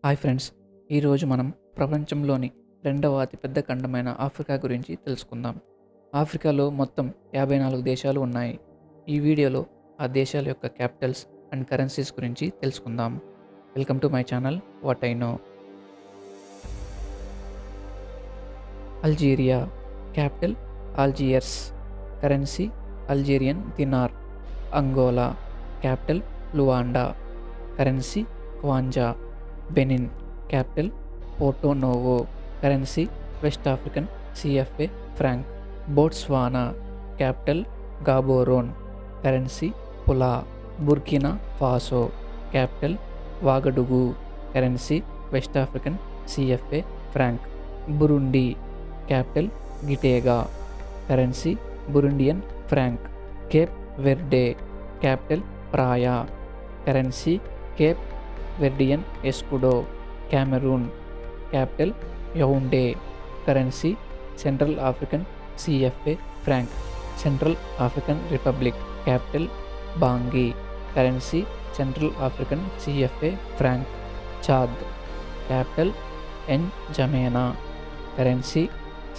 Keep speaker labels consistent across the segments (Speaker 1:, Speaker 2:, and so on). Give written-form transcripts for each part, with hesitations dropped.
Speaker 1: Hi friends, ఈరోజు మనం ప్రపంచంలోని రెండవ అతిపెద్ద ఖండమైన ఆఫ్రికా గురించి తెలుసుకుందాం. ఆఫ్రికాలో మొత్తం 54 దేశాలు ఉన్నాయి. ఈ వీడియోలో ఆ దేశాల యొక్క క్యాపిటల్స్ అండ్ కరెన్సీస్ గురించి తెలుసుకుందాం. Welcome to my channel what I know. Algeria capital Algiers, currency Algerian dinar. Angola capital Luanda, currency kwanza. Benin capital Porto Novo, currency West African CFA franc. Botswana capital Gaborone, currency pula. Burkina Faso capital Ouagadougou, currency West African CFA franc. Burundi capital Gitega, currency Burundian franc. Cape Verde capital Praia, currency Cape Verdean escudo. Cameroon capital Yaounde, currency Central African CFA franc. Central African republic capital Bangui, currency Central African CFA franc. Chad capital N'Djamena, currency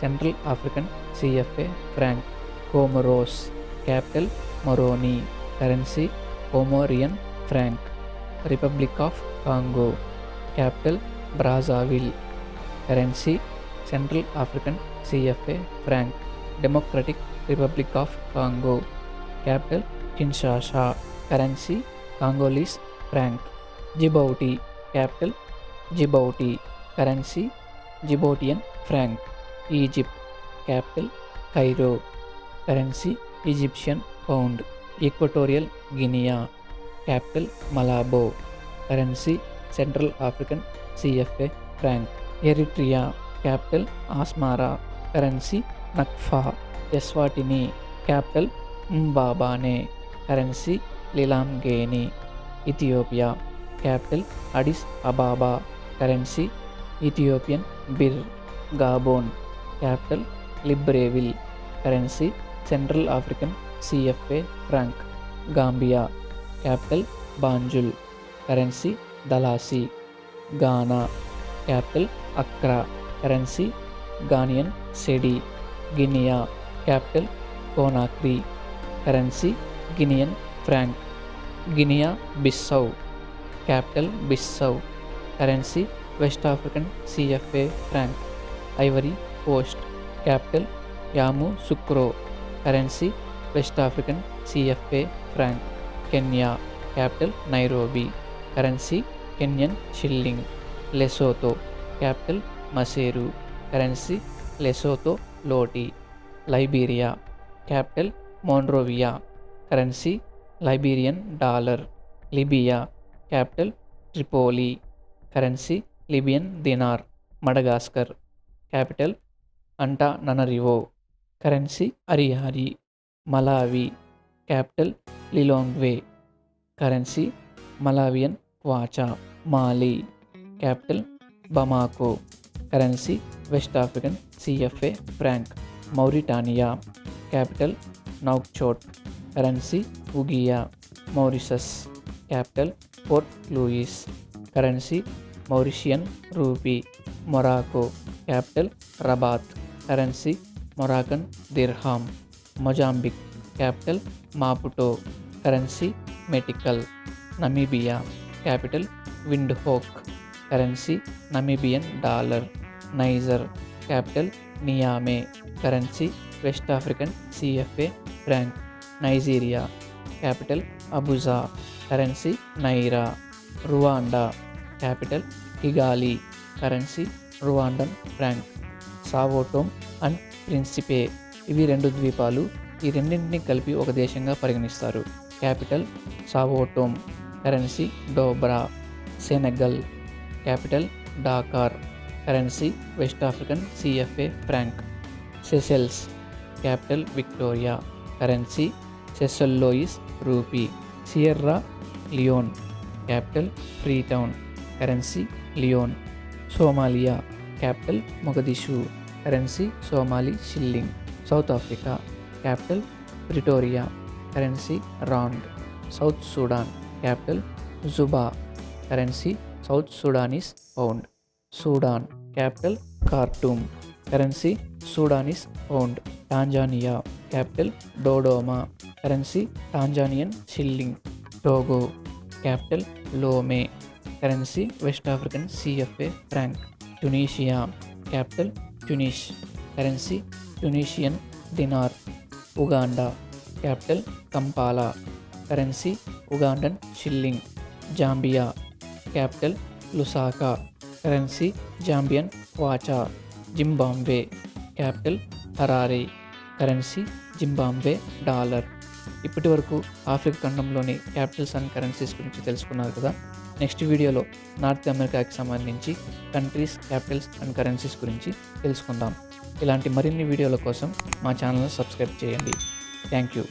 Speaker 1: Central African CFA franc. Comoros capital Moroni, currency Comorian franc. Republic of Congo capital Brazzaville, currency Central African CFA franc. Democratic Republic of Congo capital Kinshasa, currency Congolese franc. Djibouti capital Djibouti, currency Djiboutian franc. Egypt capital Cairo, currency Egyptian pound. Equatorial Guinea capital Malabo, currency Central African CFA franc. Eritrea capital Asmara, currency nakfa. Eswatini capital ంబాబానే, currency lilangeni. Ethiopia capital Addis Ababa, currency Ethiopian birr. Gabon capital Libreville, currency Central African CFA franc. Gambia capital Banjul, currency dalasi. Ghana capital Accra, currency Ghanaian cedi. Guinea capital Conakry, currency Guinean franc. Guinea Bissau capital Bissau, currency West African CFA franc. Ivory Coast capital Yamoussoukro, currency West African CFA franc. Kenya capital Nairobi, currency Kenyan shilling. Lesotho capital Maseru, currency Lesotho loti. Liberia capital Monrovia, currency Liberian dollar. Libya capital Tripoli, currency Libyan dinar. Madagascar capital Antananarivo, currency ariary. Malawi capital Lilongwe, currency Malawian kwacha. Mali capital Bamako, currency West African CFA franc. Mauritania capital Nouakchott, currency ouguiya. Mauritius capital Port Louis, currency Mauritian rupee. Morocco capital Rabat, currency Moroccan dirham. Mozambique capital Maputo, currency metical. Namibia capital Windhoek, currency Namibian dollar. Niger capital Niamey, currency West African CFA franc. Nigeria capital Abuja, currency naira. Rwanda capital కిగాలి, currency Rwandan franc. Sao Tome and Principe ఇవి రెండు ద్వీపాలు. ఈ రెండింటిని కలిపి ఒక దేశంగా పరిగణిస్తారు. Capital Sao Tome, currency dobra. Senegal capital Dakar, currency West African CFA franc. Seychelles capital Victoria, currency Seychellois rupee. Sierra Leone capital Freetown, currency leone. Somalia capital Mogadishu, currency Somali shilling. South Africa capital Pretoria, currency rand. South Sudan capital Juba, currency South Sudanese pound. Sudan capital Khartoum, currency Sudanese pound. Tanzania capital Dodoma, currency Tanzanian shilling. Togo capital Lome, currency West African CFA franc. Tunisia capital Tunis, currency Tunisian dinar. Uganda capital Kampala, currency Ugandan shilling. Zambia capital Lusaka, currency Zambian kwacha. Zimbabwe capital Harare, currency Zimbabwe dollar. ఇప్పటి వరకు Africa ఖండంలోని capitals and currencies గురించి తెలుసుకున్నారు కదా. Next వీడియోలో north అమెరికాకి సంబంధించి countries, Capitals and currencies గురించి తెలుసుకుందాం. ఇలాంటి మరిన్ని వీడియోల కోసం మా ఛానల్ని సబ్స్క్రైబ్ చేయండి. Thank you.